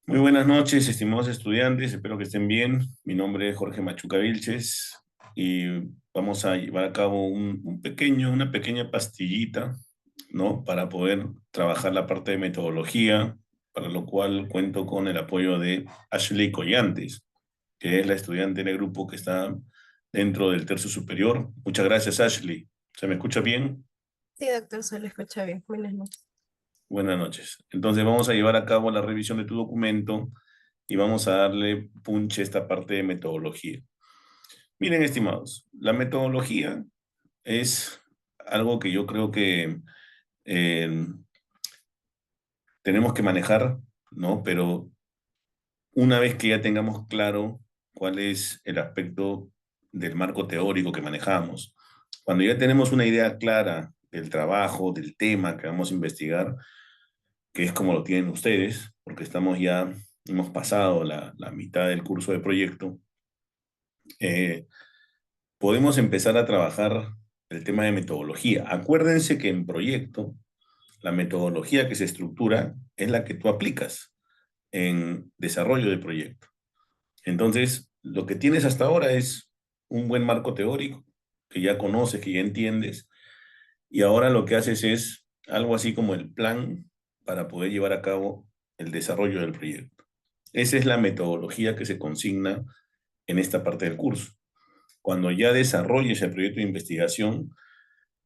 Muy buenas noches, estimados estudiantes, espero que estén bien. Mi nombre es Jorge Machuca Vilches y vamos a llevar a cabo una pequeña pastillita, ¿no? Para poder trabajar la parte de metodología, para lo cual cuento con el apoyo de Ashley Collantes, que es la estudiante en el grupo que está dentro del tercio superior. Muchas gracias, Ashley. ¿Se me escucha bien? Sí, doctor, se lo escucha bien. Buenas noches. Buenas noches. Entonces vamos a llevar a cabo la revisión de tu documento y vamos a darle punche a esta parte de metodología. Miren, estimados, la metodología es algo que yo creo que eh, tenemos que manejar, ¿no? Pero una vez que ya tengamos claro cuál es el aspecto del marco teórico que manejamos, cuando ya tenemos una idea clara del trabajo, del tema que vamos a investigar, que es como lo tienen ustedes, porque hemos pasado la mitad del curso de proyecto, eh, podemos empezar a trabajar el tema de metodología. Acuérdense que en proyecto, la metodología que se estructura es la que tú aplicas en desarrollo de proyecto. Entonces, lo que tienes hasta ahora es un buen marco teórico, que ya conoces, que ya entiendes, y ahora lo que haces es algo así como el plan para poder llevar a cabo el desarrollo del proyecto. Esa es la metodología que se consigna en esta parte del curso. Cuando ya desarrolles el proyecto de investigación,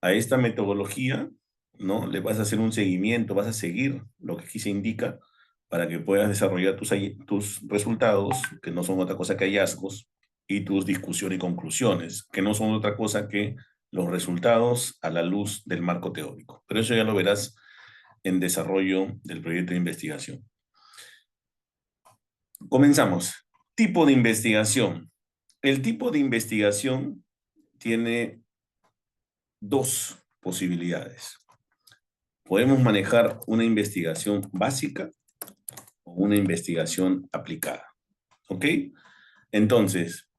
a esta metodología, ¿no? Le vas a hacer un seguimiento, vas a seguir lo que aquí se indica para que puedas desarrollar tus resultados, que no son otra cosa que hallazgos, y tus discusiones y conclusiones, que no son otra cosa que los resultados a la luz del marco teórico. Pero eso ya lo verás en desarrollo del proyecto de investigación. Comenzamos. Tipo de investigación. El tipo de investigación tiene dos posibilidades. Podemos manejar una investigación básica o una investigación aplicada. ¿Ok? Entonces,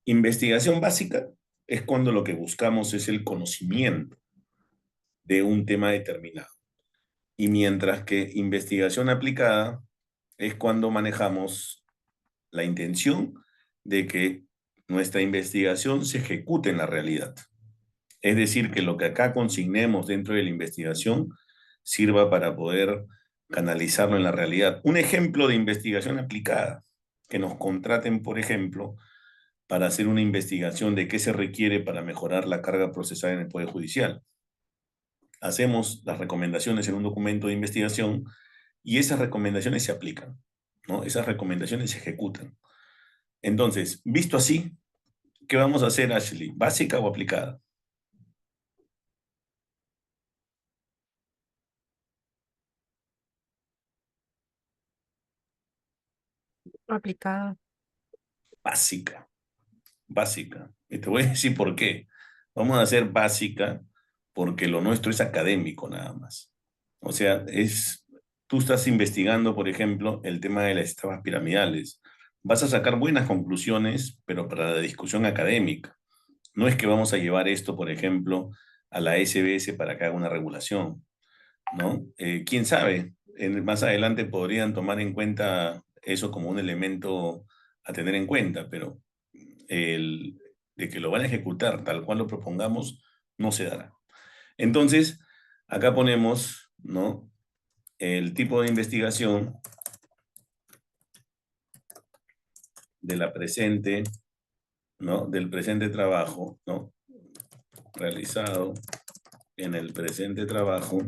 investigación básica es cuando lo que buscamos es el conocimiento de un tema determinado. Y mientras que investigación aplicada es cuando manejamos la intención de que nuestra investigación se ejecute en la realidad. Es decir, que lo que acá consignemos dentro de la investigación sirva para poder canalizarlo en la realidad. Un ejemplo de investigación aplicada, que nos contraten, por ejemplo, para hacer una investigación de qué se requiere para mejorar la carga procesal en el Poder Judicial. Hacemos las recomendaciones en un documento de investigación y esas recomendaciones se aplican, ¿no? Esas recomendaciones se ejecutan. Entonces, visto así, ¿qué vamos a hacer, Ashley? ¿Básica o aplicada? Aplicada. Básica. Básica. Y te voy a decir por qué. Vamos a hacer básica porque lo nuestro es académico nada más. O sea, tú estás investigando, por ejemplo, el tema de las estafas piramidales. Vas a sacar buenas conclusiones, pero para la discusión académica. No es que vamos a llevar esto, por ejemplo, a la SBS para que haga una regulación, ¿no? ¿Quién sabe? Más adelante podrían tomar en cuenta eso como un elemento a tener en cuenta, pero el, de que lo van a ejecutar tal cual lo propongamos, no se dará. Entonces, acá ponemos, ¿no? El tipo de investigación de la presente, ¿no? Del presente trabajo, ¿no? Realizado en el presente trabajo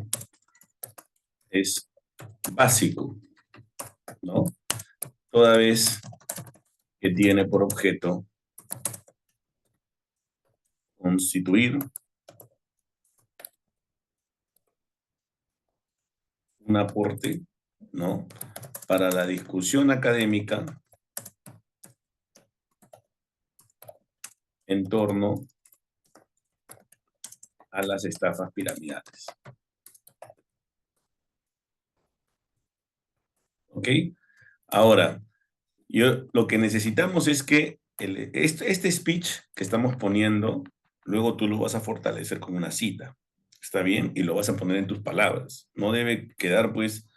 es básico, ¿no? Toda vez que tiene por objeto constituir un aporte, ¿no? Para la discusión académica en torno a las estafas piramidales. ¿Ok? Ahora, lo que necesitamos es que este speech que estamos poniendo, luego tú lo vas a fortalecer con una cita. ¿Está bien? Y lo vas a poner en tus palabras. No debe quedar, pues,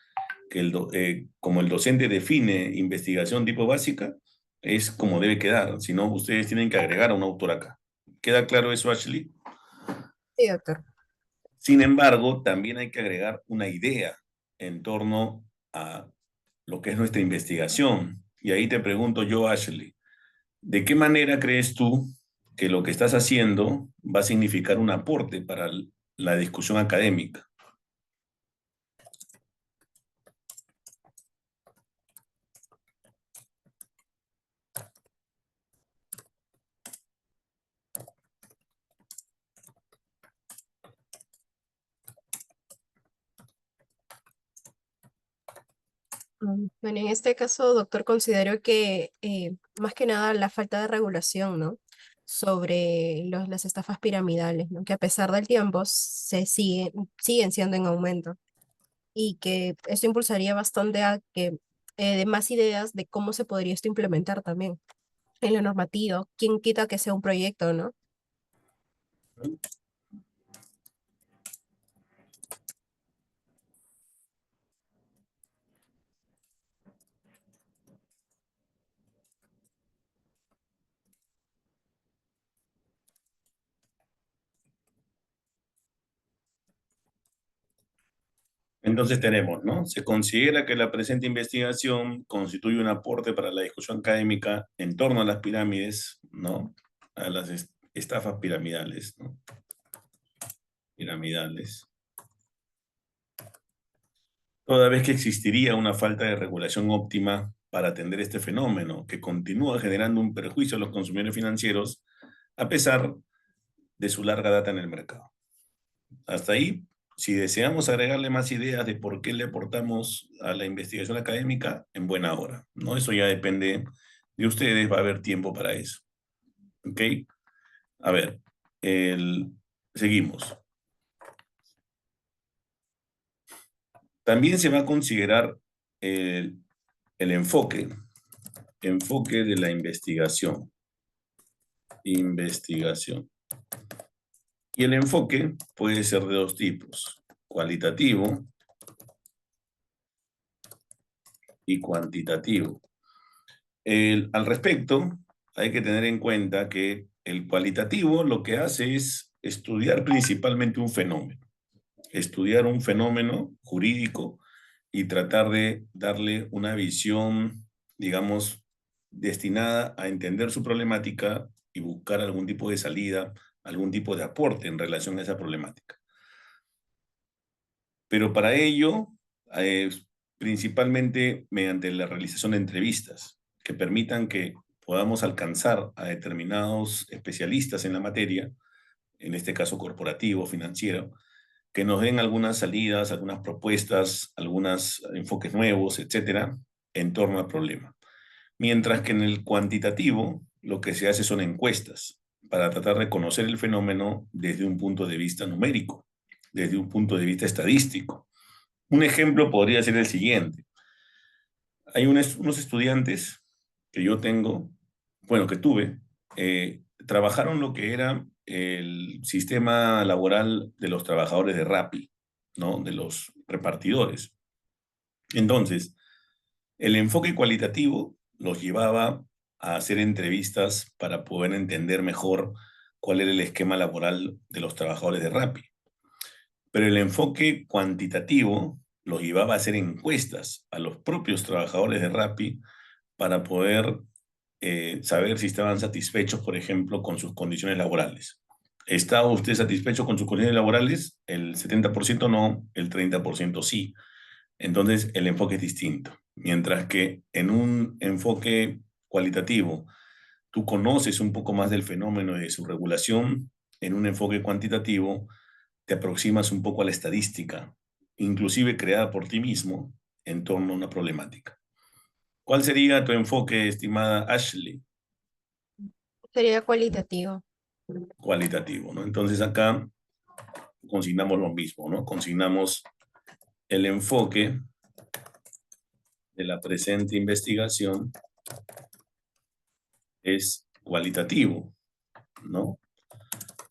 que como el docente define investigación tipo básica, es como debe quedar. Si no, ustedes tienen que agregar a un autor acá. ¿Queda claro eso, Ashley? Sí, doctor. Sin embargo, también hay que agregar una idea en torno a lo que es nuestra investigación. Y ahí te pregunto yo, Ashley, ¿de qué manera crees tú que lo que estás haciendo va a significar un aporte para la discusión académica? Bueno, en este caso, doctor, considero que más que nada la falta de regulación, ¿no? Sobre las estafas piramidales, ¿no? Que a pesar del tiempo siguen siendo en aumento y que esto impulsaría bastante a que de más ideas de cómo se podría esto implementar también en lo normativo. ¿Quién quita que sea un proyecto, ¿no? Entonces tenemos, ¿no? Se considera que la presente investigación constituye un aporte para la discusión académica en torno a las pirámides, ¿no? A las estafas piramidales, ¿no? Piramidales. Toda vez que existiría una falta de regulación óptima para atender este fenómeno, que continúa generando un perjuicio a los consumidores financieros, a pesar de su larga data en el mercado. Hasta ahí, si deseamos agregarle más ideas de por qué le aportamos a la investigación académica, en buena hora, ¿no? Eso ya depende de ustedes, va a haber tiempo para eso. ¿Ok? A ver, seguimos. También se va a considerar el enfoque de la investigación. Investigación. Y el enfoque puede ser de dos tipos, cualitativo y cuantitativo. Al respecto, hay que tener en cuenta que el cualitativo lo que hace es estudiar principalmente un fenómeno, estudiar un fenómeno jurídico y tratar de darle una visión, digamos, destinada a entender su problemática y buscar algún tipo de salida, algún tipo de aporte en relación a esa problemática. Pero para ello, eh, principalmente mediante la realización de entrevistas que permitan que podamos alcanzar a determinados especialistas en la materia, en este caso corporativo, financiero, que nos den algunas salidas, algunas propuestas, algunos enfoques nuevos, etcétera, en torno al problema. Mientras que en el cuantitativo, lo que se hace son encuestas para tratar de conocer el fenómeno desde un punto de vista numérico, desde un punto de vista estadístico. Un ejemplo podría ser el siguiente. Hay unos estudiantes que yo tengo, bueno, que tuve, trabajaron lo que era el sistema laboral de los trabajadores de Rappi, ¿no? De los repartidores. Entonces, el enfoque cualitativo los llevaba a hacer entrevistas para poder entender mejor cuál era el esquema laboral de los trabajadores de Rappi. Pero el enfoque cuantitativo los llevaba a hacer encuestas a los propios trabajadores de Rappi para poder saber si estaban satisfechos, por ejemplo, con sus condiciones laborales. ¿Está usted satisfecho con sus condiciones laborales? El 70% no, el 30% sí. Entonces, el enfoque es distinto. Mientras que en un enfoque cualitativo, tú conoces un poco más del fenómeno y de su regulación, en un enfoque cuantitativo, te aproximas un poco a la estadística, inclusive creada por ti mismo, en torno a una problemática. ¿Cuál sería tu enfoque, estimada Ashley? Sería cualitativo. Cualitativo, ¿no? Entonces acá consignamos lo mismo, ¿no? Consignamos el enfoque de la presente investigación es cualitativo, ¿no?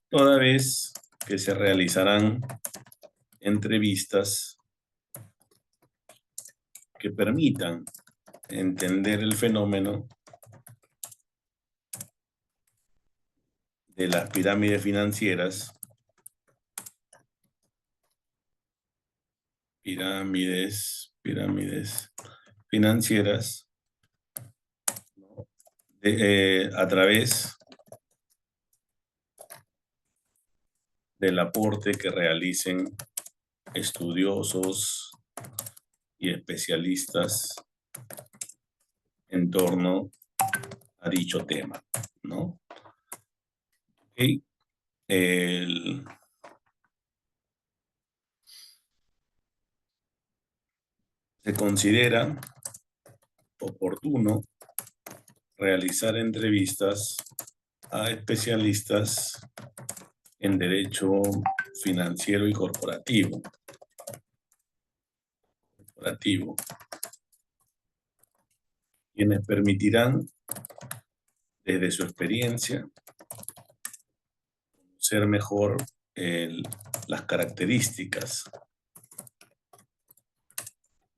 Toda vez que se realizarán entrevistas que permitan entender el fenómeno de las pirámides financieras, pirámides financieras, a través del aporte que realicen estudiosos y especialistas en torno a dicho tema, ¿no? Okay. Se considera oportuno realizar entrevistas a especialistas en derecho financiero y corporativo, quienes permitirán, desde su experiencia, conocer mejor las características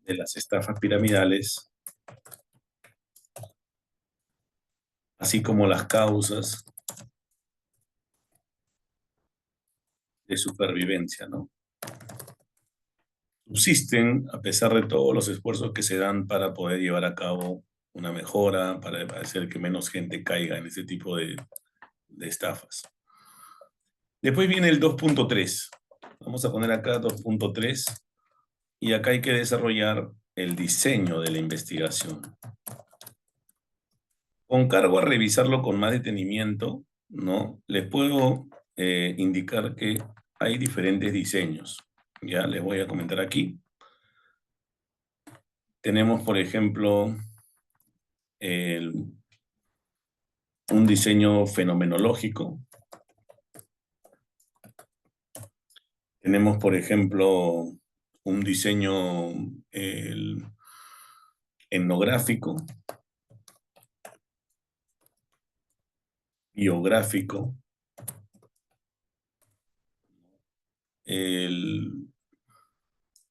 de las estafas piramidales, así como las causas de supervivencia, ¿no? Subsisten, a pesar de todos los esfuerzos que se dan para poder llevar a cabo una mejora, para hacer que menos gente caiga en ese tipo de estafas. Después viene el 2.3. Vamos a poner acá 2.3 y acá hay que desarrollar el diseño de la investigación. Con cargo a revisarlo con más detenimiento, ¿no? Les puedo indicar que hay diferentes diseños. Ya les voy a comentar aquí. Tenemos, por ejemplo, un diseño fenomenológico. Tenemos, por ejemplo, un diseño etnográfico, biográfico,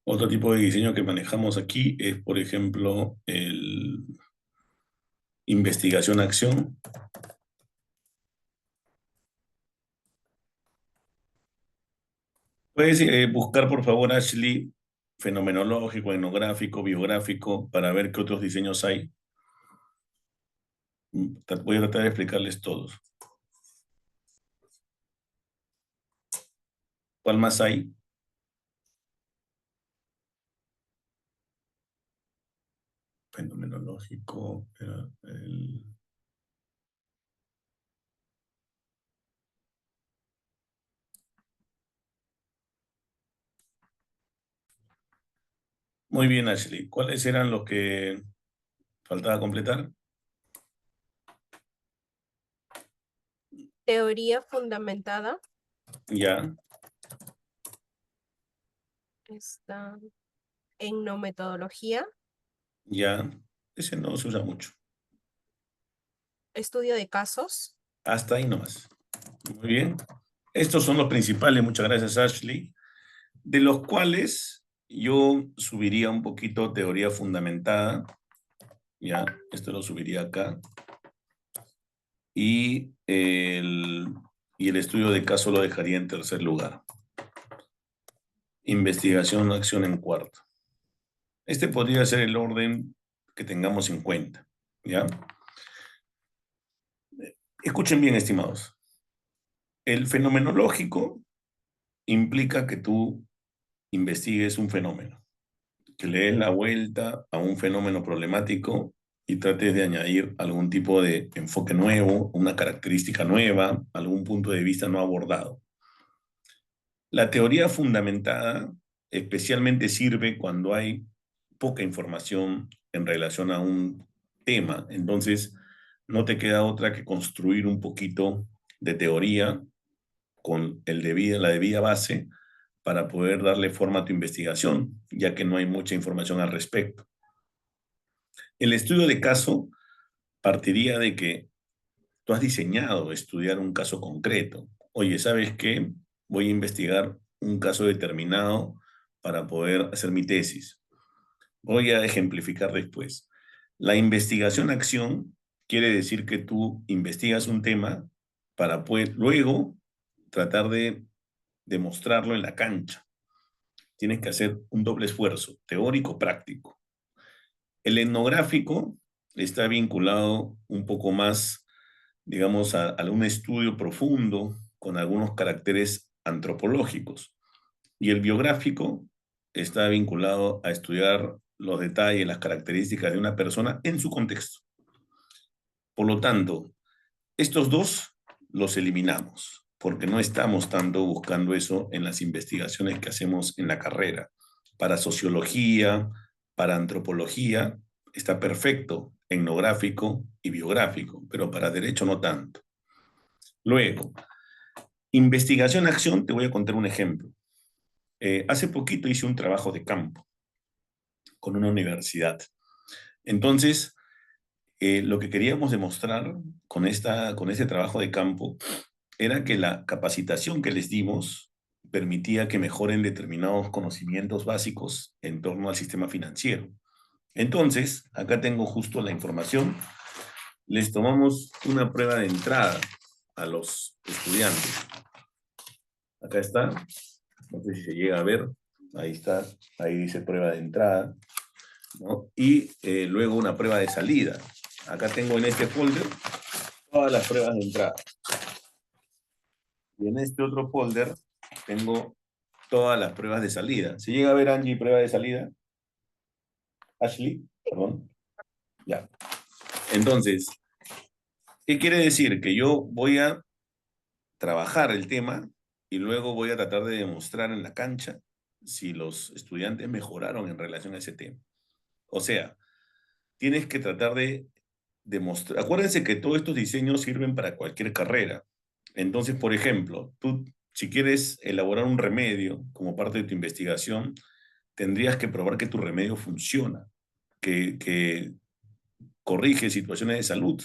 otro tipo de diseño que manejamos aquí es, por ejemplo, investigación-acción. Puedes buscar, por favor, Ashley, fenomenológico, etnográfico, biográfico, para ver qué otros diseños hay. Voy a tratar de explicarles todos. ¿Cuál más hay? Fenomenológico. Muy bien, Ashley. ¿Cuáles eran los que faltaba completar? Teoría fundamentada. Ya, Está en no metodología. ya. Ese no se usa mucho. Estudio de casos. Hasta ahí nomás. Muy bien. Estos son los principales, muchas gracias, Ashley, de los cuales yo subiría un poquito teoría fundamentada. Ya, esto lo subiría acá. Y el estudio de caso lo dejaría en tercer lugar. Investigación, acción en cuarto. Este podría ser el orden que tengamos en cuenta, ¿ya? Escuchen bien, estimados. El fenomenológico implica que tú investigues un fenómeno, que le des la vuelta a un fenómeno problemático y trates de añadir algún tipo de enfoque nuevo, una característica nueva, algún punto de vista no abordado. La teoría fundamentada especialmente sirve cuando hay poca información en relación a un tema. Entonces, no te queda otra que construir un poquito de teoría con la debida base para poder darle forma a tu investigación, ya que no hay mucha información al respecto. El estudio de caso partiría de que tú has diseñado estudiar un caso concreto. Oye, ¿sabes qué? Voy a investigar un caso determinado para poder hacer mi tesis. Voy a ejemplificar después. La investigación-acción quiere decir que tú investigas un tema para poder luego tratar de demostrarlo en la cancha. Tienes que hacer un doble esfuerzo, teórico-práctico. El etnográfico está vinculado un poco más, digamos, a un estudio profundo con algunos caracteres antropológicos. Y el biográfico está vinculado a estudiar los detalles, las características de una persona en su contexto. Por lo tanto, estos dos los eliminamos, porque no estamos tanto buscando eso en las investigaciones que hacemos en la carrera. Para sociología, para antropología, está perfecto, etnográfico y biográfico, pero para derecho no tanto. Luego, investigación-acción, te voy a contar un ejemplo. Hace poquito hice un trabajo de campo con una universidad. Entonces, lo que queríamos demostrar con este trabajo de campo era que la capacitación que les dimos permitía que mejoren determinados conocimientos básicos en torno al sistema financiero. Entonces, acá tengo justo la información. Les tomamos una prueba de entrada a los estudiantes. Acá está. No sé si se llega a ver. Ahí está. Ahí dice prueba de entrada, ¿no? Y luego una prueba de salida. Acá tengo en este folder todas las pruebas de entrada. Y en este otro folder tengo todas las pruebas de salida. ¿Se llega a ver, Angie, prueba de salida? Ashley, perdón. Ya. Entonces, ¿qué quiere decir? Que yo voy a trabajar el tema y luego voy a tratar de demostrar en la cancha si los estudiantes mejoraron en relación a ese tema. O sea, tienes que tratar de demostrar. Acuérdense que todos estos diseños sirven para cualquier carrera. Entonces, por ejemplo, tú, si quieres elaborar un remedio como parte de tu investigación, tendrías que probar que tu remedio funciona, que corrige situaciones de salud,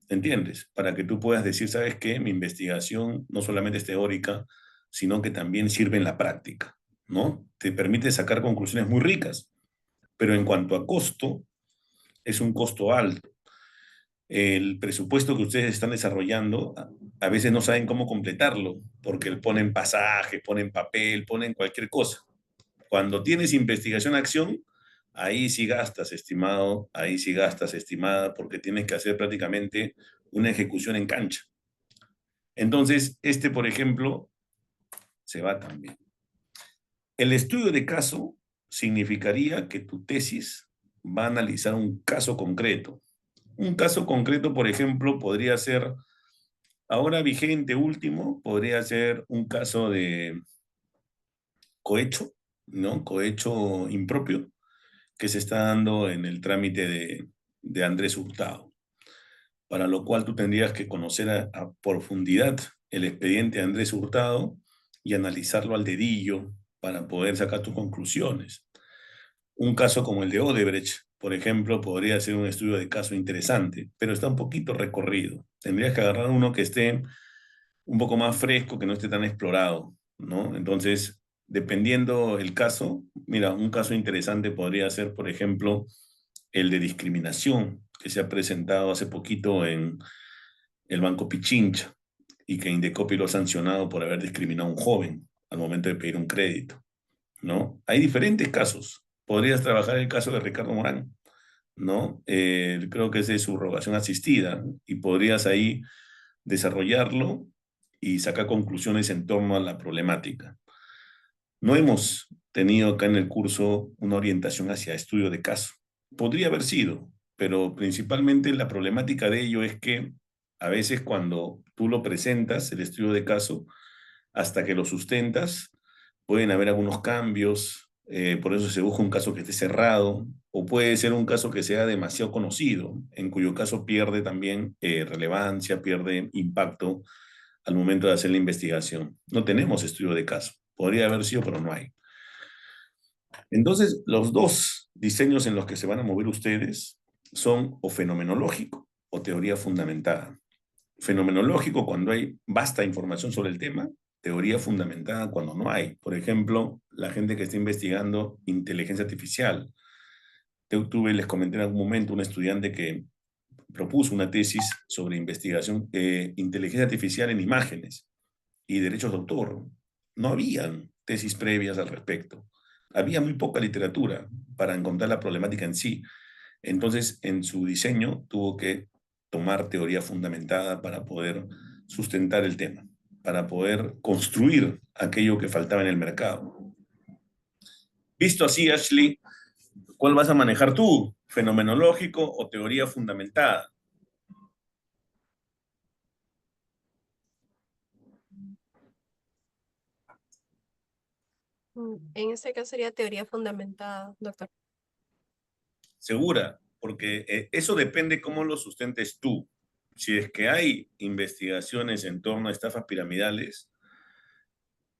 ¿entiendes? Para que tú puedas decir, ¿sabes qué? Mi investigación no solamente es teórica, sino que también sirve en la práctica, ¿no? Te permite sacar conclusiones muy ricas, pero en cuanto a costo, es un costo alto. El presupuesto que ustedes están desarrollando, a veces no saben cómo completarlo, porque ponen pasajes, ponen papel, ponen cualquier cosa. Cuando tienes investigación-acción, ahí sí gastas, estimado, ahí sí gastas, estimada, porque tienes que hacer prácticamente una ejecución en cancha. Entonces, por ejemplo, se va también. El estudio de caso significaría que tu tesis va a analizar un caso concreto. Un caso concreto, por ejemplo, podría ser, ahora vigente último, podría ser un caso de cohecho, ¿no? Cohecho impropio, que se está dando en el trámite de Andrés Hurtado, para lo cual tú tendrías que conocer a profundidad el expediente de Andrés Hurtado y analizarlo al dedillo para poder sacar tus conclusiones. Un caso como el de Odebrecht, por ejemplo, podría ser un estudio de caso interesante, pero está un poquito recorrido. Tendrías que agarrar uno que esté un poco más fresco, que no esté tan explorado, ¿no? Entonces, dependiendo el caso, mira, un caso interesante podría ser, por ejemplo, el de discriminación que se ha presentado hace poquito en el Banco Pichincha y que Indecopi lo ha sancionado por haber discriminado a un joven al momento de pedir un crédito, ¿no? Hay diferentes casos. Podrías trabajar el caso de Ricardo Morán, ¿no? Creo que es de subrogación asistida y podrías ahí desarrollarlo y sacar conclusiones en torno a la problemática. No hemos tenido acá en el curso una orientación hacia estudio de caso. Podría haber sido, pero principalmente la problemática de ello es que a veces cuando tú lo presentas, el estudio de caso, hasta que lo sustentas, pueden haber algunos cambios, por eso se busca un caso que esté cerrado, o puede ser un caso que sea demasiado conocido, en cuyo caso pierde también relevancia, pierde impacto al momento de hacer la investigación. No tenemos estudio de caso. Podría haber sido, pero no hay. Entonces, los dos diseños en los que se van a mover ustedes son o fenomenológico o teoría fundamentada. Fenomenológico cuando hay vasta información sobre el tema, teoría fundamentada cuando no hay. Por ejemplo, la gente que está investigando inteligencia artificial, les comenté en algún momento, un estudiante que propuso una tesis sobre investigación, inteligencia artificial en imágenes y derechos de autor. No habían tesis previas al respecto. Había muy poca literatura para encontrar la problemática en sí. Entonces, en su diseño tuvo que tomar teoría fundamentada para poder sustentar el tema, para poder construir aquello que faltaba en el mercado. Visto así, Ashley, ¿cuál vas a manejar tú? ¿Fenomenológico o teoría fundamentada? En este caso sería teoría fundamentada, doctor. Segura, porque eso depende cómo lo sustentes tú. Si es que hay investigaciones en torno a estafas piramidales,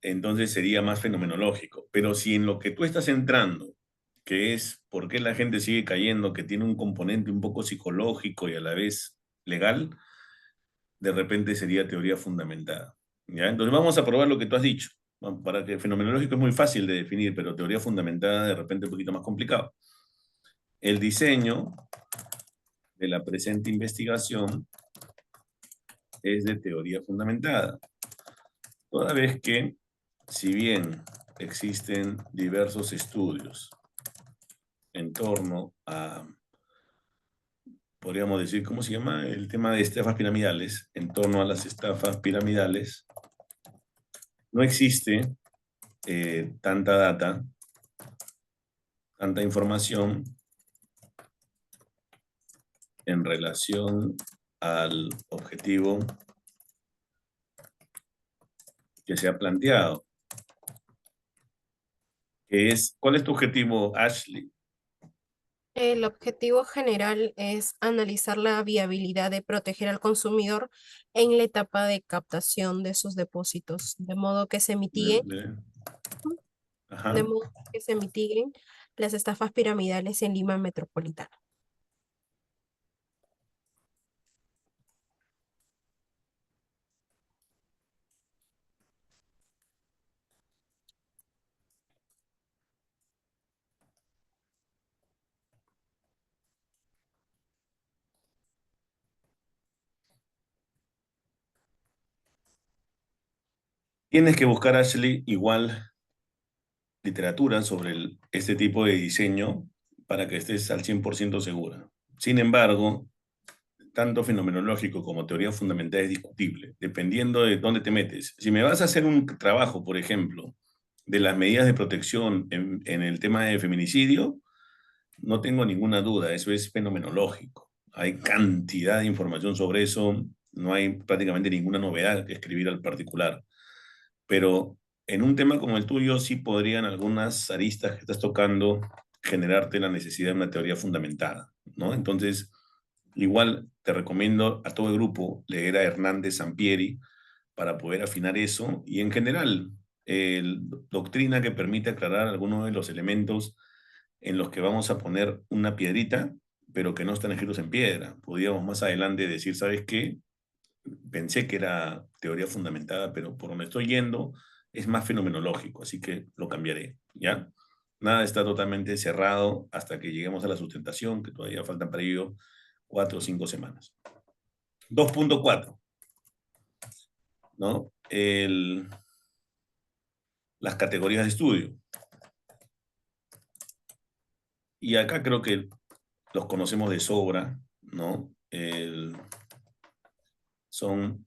entonces sería más fenomenológico. Pero si en lo que tú estás entrando, que es por qué la gente sigue cayendo, que tiene un componente un poco psicológico y a la vez legal, de repente sería teoría fundamentada. ¿Ya? Entonces vamos a probar lo que tú has dicho. Para que fenomenológico es muy fácil de definir, pero teoría fundamentada de repente un poquito más complicado. El diseño de la presente investigación es de teoría fundamentada, toda vez que, si bien existen diversos estudios en torno a, podríamos decir, ¿cómo se llama? El tema de estafas piramidales, en torno a las estafas piramidales, no existe tanta data, tanta información en relación al objetivo que se ha planteado, que es, ¿cuál es tu objetivo, Ashley? El objetivo general es analizar la viabilidad de proteger al consumidor en la etapa de captación de sus depósitos, de Ajá. modo que se mitiguen las estafas piramidales en Lima metropolitana. Tienes que buscar, Ashley, igual literatura sobre este tipo de diseño para que estés al 100% segura. Sin embargo, tanto fenomenológico como teoría fundamental es discutible, dependiendo de dónde te metes. Si me vas a hacer un trabajo, por ejemplo, de las medidas de protección en el tema de feminicidio, no tengo ninguna duda, eso es fenomenológico. Hay cantidad de información sobre eso, no hay prácticamente ninguna novedad que escribir al particular. Pero en un tema como el tuyo sí podrían algunas aristas que estás tocando generarte la necesidad de una teoría fundamentada, ¿no? Entonces, igual te recomiendo a todo el grupo leer a Hernández Sampieri para poder afinar eso y en general, doctrina que permite aclarar algunos de los elementos en los que vamos a poner una piedrita, pero que no están escritos en piedra. Podríamos más adelante decir, ¿sabes qué? Pensé que era teoría fundamentada, pero por donde estoy yendo es más fenomenológico, así que lo cambiaré, ¿ya? Nada está totalmente cerrado hasta que lleguemos a la sustentación, que todavía faltan para ello 4 o 5 semanas. 2.4, ¿no? Las categorías de estudio. Y acá creo que los conocemos de sobra, ¿no? Son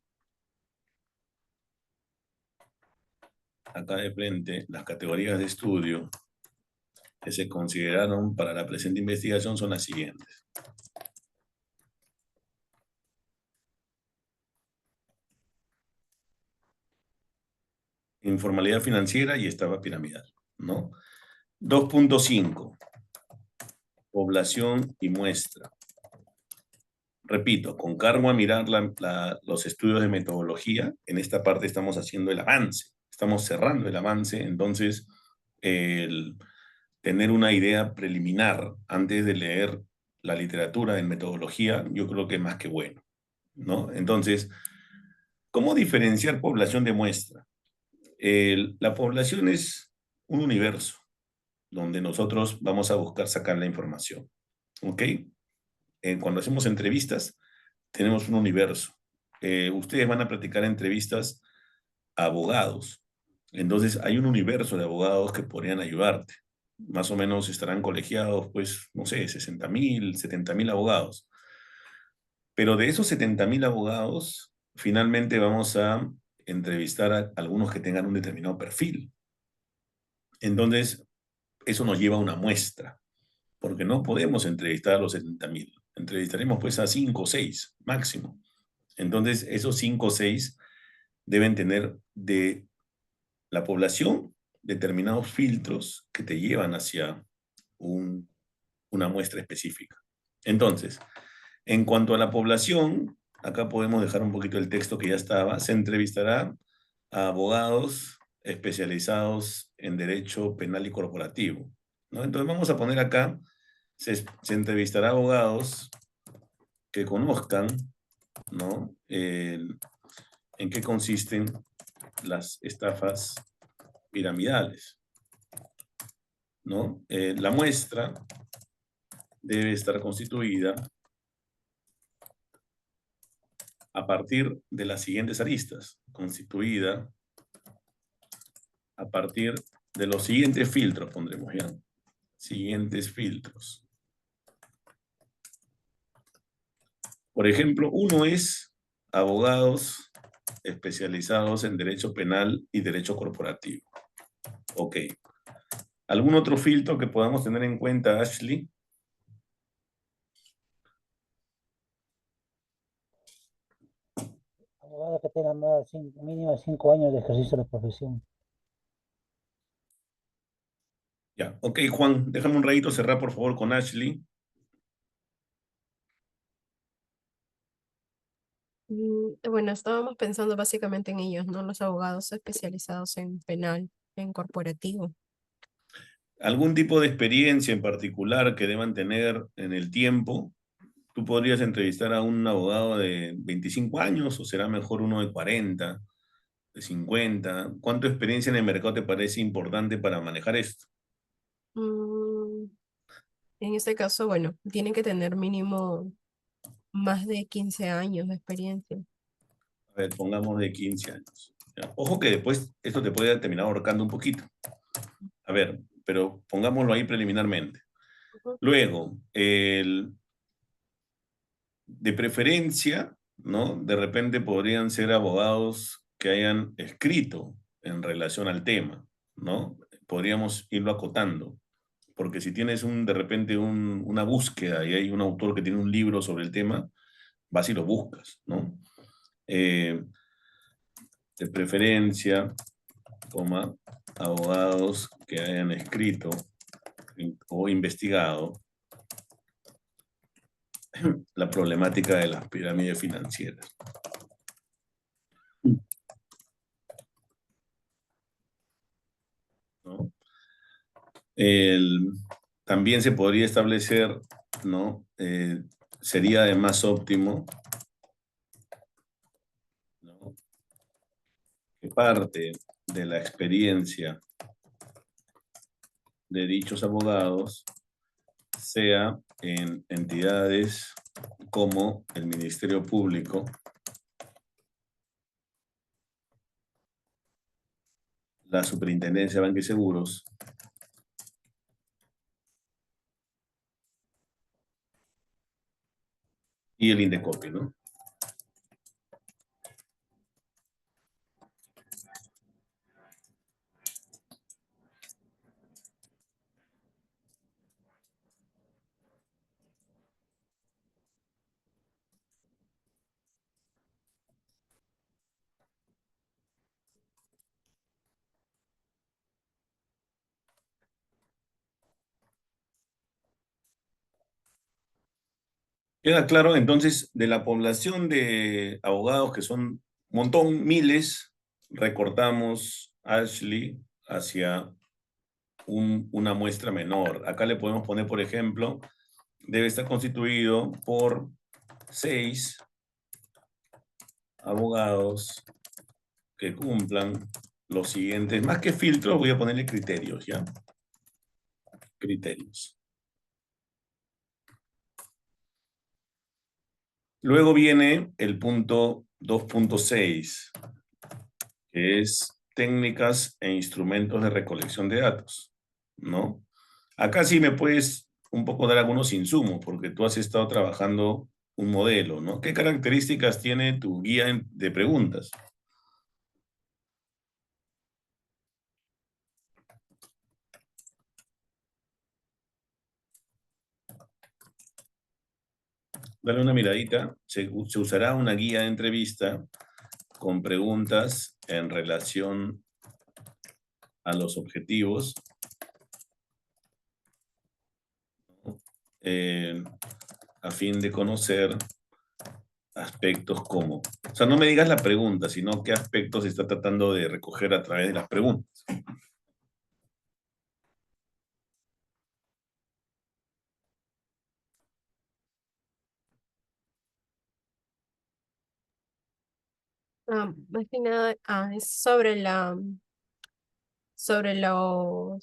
acá de frente las categorías de estudio que se consideraron para la presente investigación son las siguientes. Informalidad financiera y estafa piramidal, ¿no? 2.5, población y muestra. Repito, con cargo a mirar los estudios de metodología, en esta parte estamos haciendo el avance, estamos cerrando el avance, entonces el tener una idea preliminar antes de leer la literatura en metodología, yo creo que es más que bueno, ¿no? Entonces, ¿cómo diferenciar población de muestra? La población es un universo, donde nosotros vamos a buscar sacar la información. ¿Ok? Cuando hacemos entrevistas, tenemos un universo. Ustedes van a practicar entrevistas a abogados. Entonces, hay un universo de abogados que podrían ayudarte. Más o menos estarán colegiados, pues, no sé, 60.000, 70.000 abogados. Pero de esos 70.000 abogados, finalmente vamos a entrevistar a algunos que tengan un determinado perfil. Entonces, eso nos lleva a una muestra, porque no podemos entrevistar a los 70.000. Entrevistaremos pues a 5 o 6 máximo. Entonces, esos 5 o 6 deben tener de la población determinados filtros que te llevan hacia una muestra específica. Entonces, en cuanto a la población, acá podemos dejar un poquito el texto que ya estaba. Se entrevistará a abogados especializados en derecho penal y corporativo, ¿no? Entonces vamos a poner acá, se entrevistará a abogados que conozcan, ¿no? En qué consisten las estafas piramidales, ¿no? La muestra debe estar constituida a partir de las siguientes aristas, constituida a partir de los siguientes filtros, pondremos ya. Siguientes filtros. Por ejemplo, uno es abogados especializados en derecho penal y derecho corporativo. Ok. ¿Algún otro filtro que podamos tener en cuenta, Ashley? Abogado que tenga mínimo 5 años de ejercicio de profesión. Ya. Ok, Juan, déjame un ratito cerrar, por favor, con Ashley. Bueno, estábamos pensando básicamente en ellos, ¿no? Los abogados especializados en penal, en corporativo. ¿Algún tipo de experiencia en particular que deban tener en el tiempo? ¿Tú podrías entrevistar a un abogado de 25 años o será mejor uno de 40, de 50? ¿Cuánta experiencia en el mercado te parece importante para manejar esto? Mm, en este caso, bueno, tienen que tener mínimo más de 15 años de experiencia. A ver, pongamos de 15 años. ¿Ya? Ojo que después esto te puede terminar ahorcando un poquito. A ver, pero pongámoslo ahí preliminarmente. Ujú. Luego, de preferencia, ¿no? De repente podrían ser abogados que hayan escrito en relación al tema, ¿no? Podríamos irlo acotando, porque si tienes de repente una búsqueda y hay un autor que tiene un libro sobre el tema, vas y lo buscas, ¿no? Eh, de preferencia, coma, abogados que hayan escrito o investigado la problemática de las pirámides financieras. ¿No? También se podría establecer, ¿no? Sería además óptimo, ¿no? Que parte de la experiencia de dichos abogados sea en entidades como el Ministerio Público, la Superintendencia de Banca y Seguros y el INDECOPI, ¿no? Queda claro, entonces, de la población de abogados, que son un montón, miles, recortamos, Ashley, hacia una muestra menor. Acá le podemos poner, por ejemplo, debe estar constituido por 6 abogados que cumplan los siguientes, más que filtros, voy a ponerle criterios, ¿ya? criterios. Luego viene el punto 2.6, que es técnicas e instrumentos de recolección de datos, ¿no? Acá sí me puedes un poco dar algunos insumos, porque tú has estado trabajando un modelo, ¿no? ¿Qué características tiene tu guía de preguntas? Dale una miradita. Se usará una guía de entrevista con preguntas en relación a los objetivos, eh, a fin de conocer aspectos como... O sea, no me digas la pregunta, sino qué aspectos se está tratando de recoger a través de las preguntas. Más que nada, es sobre sobre no,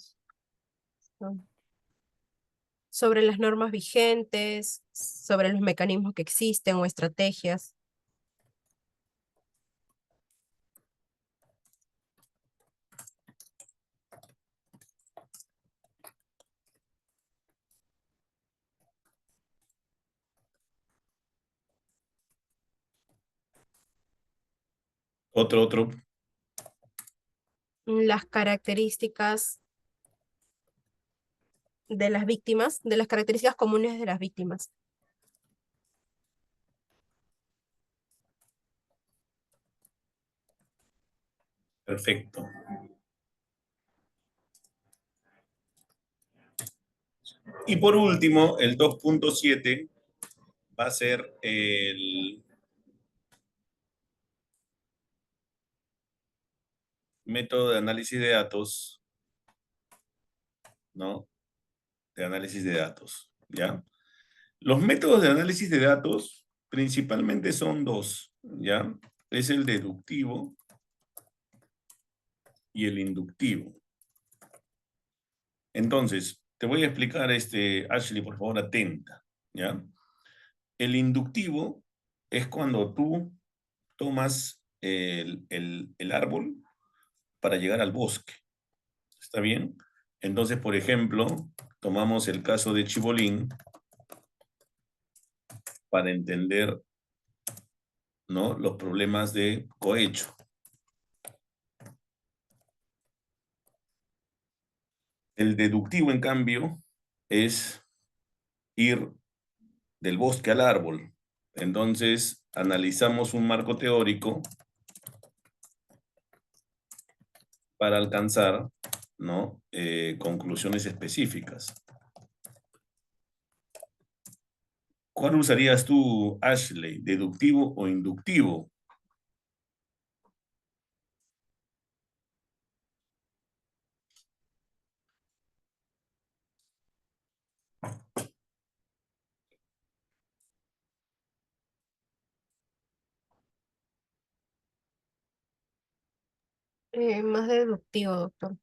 sobre las normas vigentes, sobre los mecanismos que existen o estrategias. Otro. Las características de las víctimas, de las características comunes de las víctimas. Perfecto. Y por último, el 2.7 va a ser el método de análisis de datos, ¿no? De análisis de datos, ¿ya? Los métodos de análisis de datos principalmente son dos, ¿ya? Es el deductivo y el inductivo. Entonces, te voy a explicar Ashley, por favor, atenta, ¿ya? El inductivo es cuando tú tomas el árbol para llegar al bosque, ¿está bien? Entonces, por ejemplo, tomamos el caso de Chibolín para entender, ¿no?, los problemas de cohecho. El deductivo, en cambio, es ir del bosque al árbol. Entonces, analizamos un marco teórico para alcanzar, ¿no?, conclusiones específicas. ¿Cuál usarías tú, Ashley? ¿Deductivo o inductivo? Más deductivo, doctor.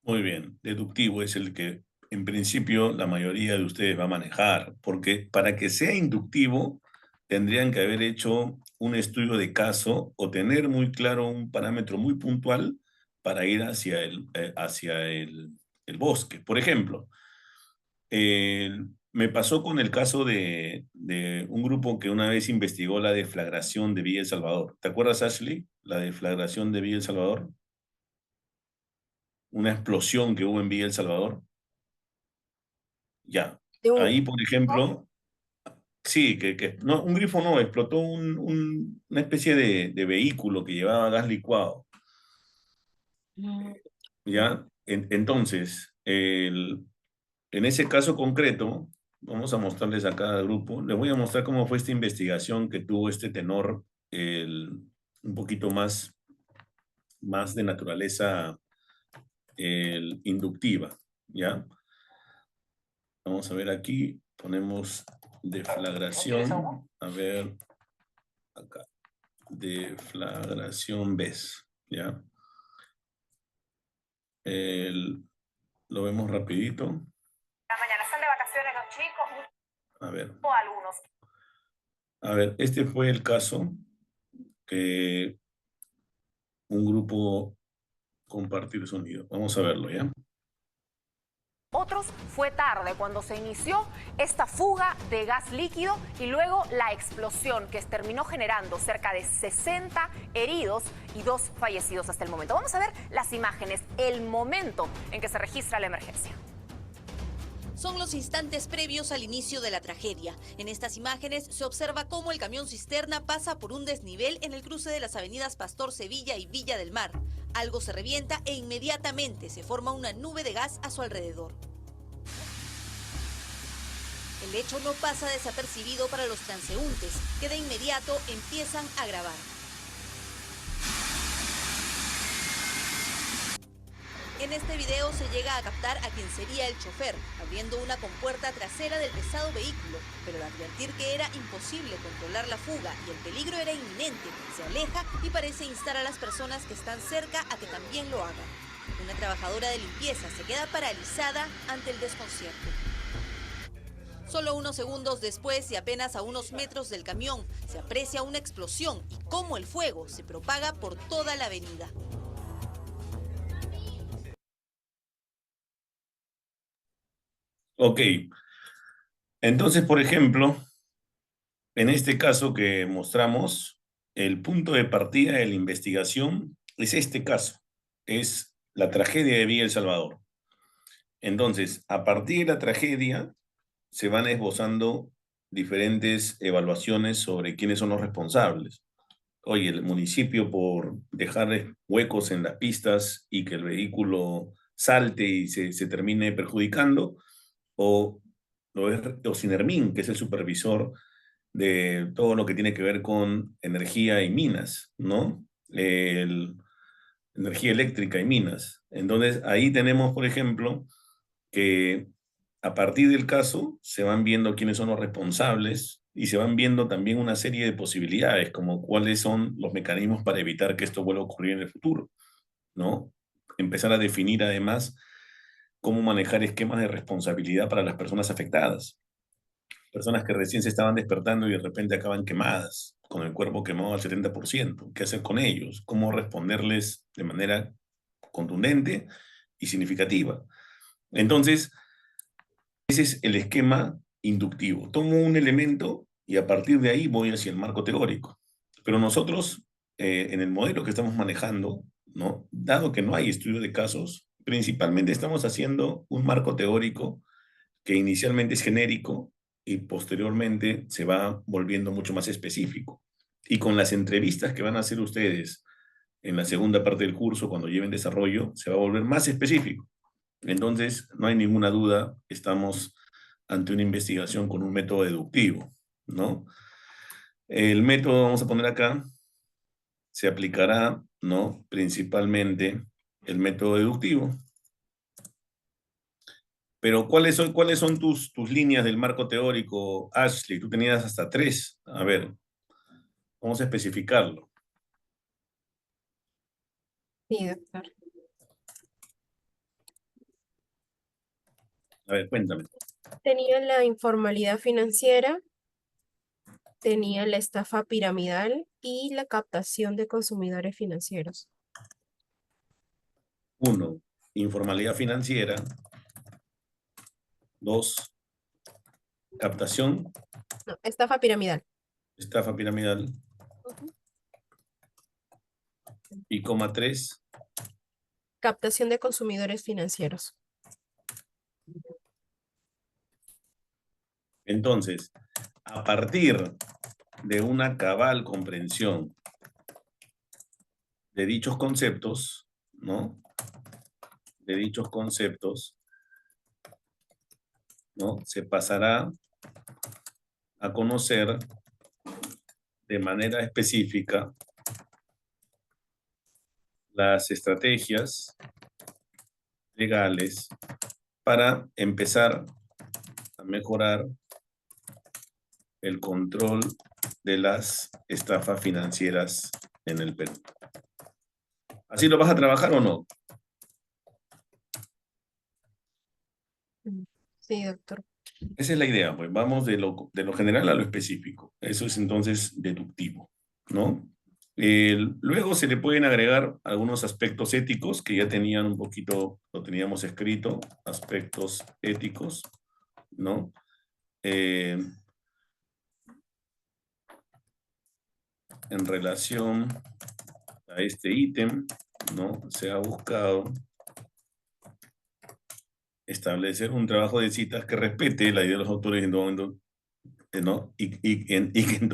Muy bien, deductivo es el que en principio la mayoría de ustedes va a manejar, porque para que sea inductivo tendrían que haber hecho un estudio de caso o tener muy claro un parámetro muy puntual para ir hacia el bosque. Por ejemplo, me pasó con el caso de un grupo que una vez investigó la deflagración de Villa El Salvador. ¿Te acuerdas, Ashley? La deflagración de Villa El Salvador. Una explosión que hubo en Villa El Salvador. Ya. De un Ahí, por grifo. ejemplo, sí, no, un grifo no, explotó una especie de vehículo que llevaba gas licuado. Mm, ¿Ya? Entonces, en ese caso concreto, vamos a mostrarles a cada grupo, les voy a mostrar cómo fue esta investigación que tuvo este tenor, un poquito más de naturaleza inductiva, ¿ya? Vamos a ver aquí, ponemos deflagración, a ver, acá, deflagración BES, ¿ya? Lo vemos rapidito. A ver. Algunos. A ver, este fue el caso que un grupo compartir sonido. Vamos a verlo, ¿ya? Otros fue tarde cuando se inició esta fuga de gas líquido y luego la explosión que terminó generando cerca de 60 heridos y 2 fallecidos hasta el momento. Vamos a ver las imágenes, el momento en que se registra la emergencia. Son los instantes previos al inicio de la tragedia. En estas imágenes se observa cómo el camión cisterna pasa por un desnivel en el cruce de las avenidas Pastor Sevilla y Villa del Mar. Algo se revienta e inmediatamente se forma una nube de gas a su alrededor. El hecho no pasa desapercibido para los transeúntes, que de inmediato empiezan a grabar. En este video se llega a captar a quien sería el chofer, abriendo una compuerta trasera del pesado vehículo, pero al advertir que era imposible controlar la fuga y el peligro era inminente, se aleja y parece instar a las personas que están cerca a que también lo hagan. Una trabajadora de limpieza se queda paralizada ante el desconcierto. Solo unos segundos después y apenas a unos metros del camión, se aprecia una explosión y cómo el fuego se propaga por toda la avenida. Ok. Entonces, por ejemplo, en este caso que mostramos, el punto de partida de la investigación es este caso. Es la tragedia de Villa El Salvador. Entonces, a partir de la tragedia, se van esbozando diferentes evaluaciones sobre quiénes son los responsables. Oye, el municipio por dejar huecos en las pistas y que el vehículo salte y se termine perjudicando, o Sinermin, que es el supervisor de todo lo que tiene que ver con energía y minas, ¿no? Energía eléctrica y minas. Entonces, ahí tenemos, por ejemplo, que a partir del caso se van viendo quiénes son los responsables y se van viendo también una serie de posibilidades, como cuáles son los mecanismos para evitar que esto vuelva a ocurrir en el futuro, ¿no? Empezar a definir además cómo manejar esquemas de responsabilidad para las personas afectadas. Personas que recién se estaban despertando y de repente acaban quemadas, con el cuerpo quemado al 70%. ¿Qué hacer con ellos? ¿Cómo responderles de manera contundente y significativa? Entonces, ese es el esquema inductivo. Tomo un elemento y a partir de ahí voy hacia el marco teórico. Pero nosotros, en el modelo que estamos manejando, ¿no? Dado que no hay estudio de casos, principalmente estamos haciendo un marco teórico que inicialmente es genérico y posteriormente se va volviendo mucho más específico. Y con las entrevistas que van a hacer ustedes en la segunda parte del curso, cuando lleven desarrollo, se va a volver más específico. Entonces, no hay ninguna duda, estamos ante una investigación con un método deductivo, ¿no? El método, vamos a poner acá, se aplicará, ¿no? Principalmente el método deductivo. Pero ¿cuáles son tus líneas del marco teórico, Ashley? Tú tenías hasta 3. A ver, vamos a especificarlo. Sí, doctor. A ver, cuéntame. Tenía la informalidad financiera, tenía la estafa piramidal y la captación de consumidores financieros. 1, informalidad financiera. 2, captación, No, estafa piramidal. estafa piramidal. Ujú. Y 3, Captación de consumidores financieros. entonces, a partir de una cabal comprensión de dichos conceptos, ¿no? De dichos conceptos, ¿no? Se pasará a conocer de manera específica las estrategias legales para empezar a mejorar el control de las estafas financieras en el Perú. ¿Así lo vas a trabajar o no? Sí, doctor. Esa es la idea, pues vamos de lo general a lo específico. Eso es entonces deductivo, ¿no? Luego se le pueden agregar algunos aspectos éticos que ya tenían un poquito, lo teníamos escrito, aspectos éticos, ¿no? En relación a este ítem, ¿no? Se ha buscado establecer un trabajo de citas que respete la idea de los autores en todo momento, ¿no? Y que en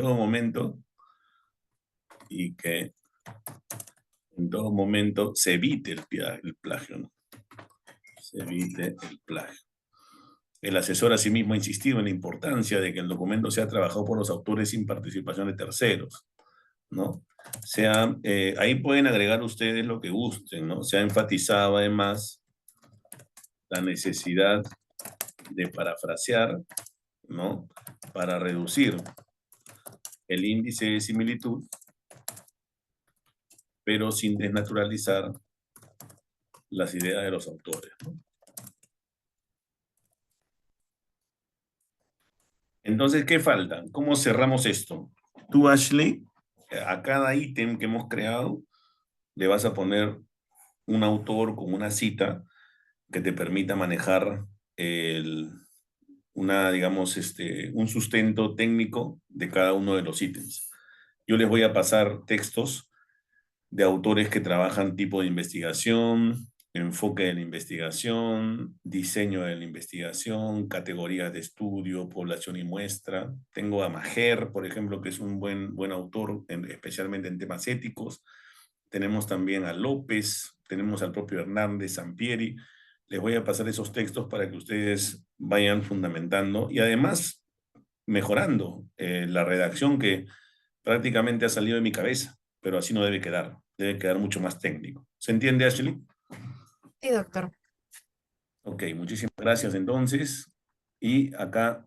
todo momento, se evite el plagio, ¿no? Se evite el plagio. El asesor asimismo ha insistido en la importancia de que el documento sea trabajado por los autores sin participación de terceros, ¿no? Ahí pueden agregar ustedes lo que gusten, ¿no? Se ha enfatizado además la necesidad de parafrasear, ¿no? Para reducir el índice de similitud, pero sin desnaturalizar las ideas de los autores, ¿no? Entonces, ¿qué falta? ¿Cómo cerramos esto? Tú, Ashley, a cada ítem que hemos creado, le vas a poner un autor con una cita que te permita manejar un sustento técnico de cada uno de los ítems. Yo les voy a pasar textos de autores que trabajan tipo de investigación, enfoque de la investigación, diseño de la investigación, categorías de estudio, población y muestra. Tengo a Maher, por ejemplo, que es un buen autor, especialmente en temas éticos. Tenemos también a López, tenemos al propio Hernández, Sampieri. Les voy a pasar esos textos para que ustedes vayan fundamentando y además mejorando la redacción que prácticamente ha salido de mi cabeza, pero así no debe quedar mucho más técnico. ¿Se entiende, Ashley? Sí, doctor. Ok, muchísimas gracias entonces. Y acá